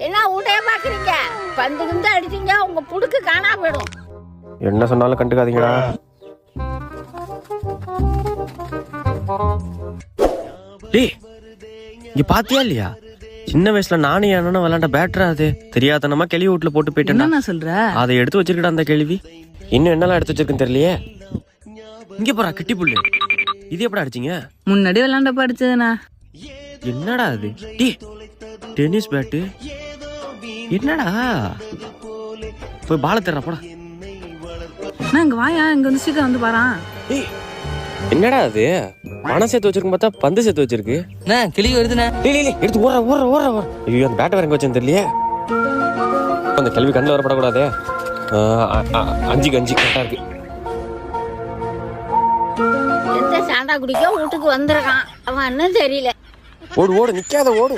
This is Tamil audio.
என்ன ஊட்டைய பாக்குறீங்க? பந்து கிந்து அடிச்சீங்க உங்க புடுக்கு காணாம போயிடும். என்ன சொன்னாலும் கண்டுக்காதீங்களா. டேய் இங்க பாத்தியா இல்லையா, சின்ன வயசுல நானும் என்னன்னு விளையாண்ட பேட்டரா அது தெரியாதனமா கேள்வி வீட்டுல போட்டு போயிட்டேன். என்ன சொல்ற? அதை எடுத்து வச்சிருக்கடா அந்த கேள்வி. இன்னும் என்னெல்லாம் எடுத்து வச்சிருக்குன்னு தெரியலையே. இங்க போறா கிட்டி புல்லு, இது எப்படி அடிச்சீங்க? முன்னாடி விளையாண்ட படிச்சதுண்ணா. என்னடா அது? டேய் டென்னிஸ் பேட்டு என்னடா? போய் பால தேடுறா போடா. நான் இங்க வாயா, இங்க வந்து சீக்கிரம் வந்து பாறான். ஏய் என்னடா அது? பணம் சேர்த்து வச்சிருக்கும் பார்த்தா பந்து சேர்த்து வச்சிருக்கு. கிளி வருதுண்ணே. எடுத்து ஓடுற ஓடுற ஓடுற ஓடுற. ஐயோ அந்த பேட்டை வேற எங்க வச்சேன்னு தெரியலையே. அந்த கேள்வி கண்ணில் வரப்படக்கூடாதே. 5க்கு 5 கரெக்டா இருக்கு. எந்த சாண்டா குடிக்க வீட்டுக்கு வந்திருக்கான் அவன், இன்னும் தெரியல. ஓடு ஓடு நிக்காத ஓடு.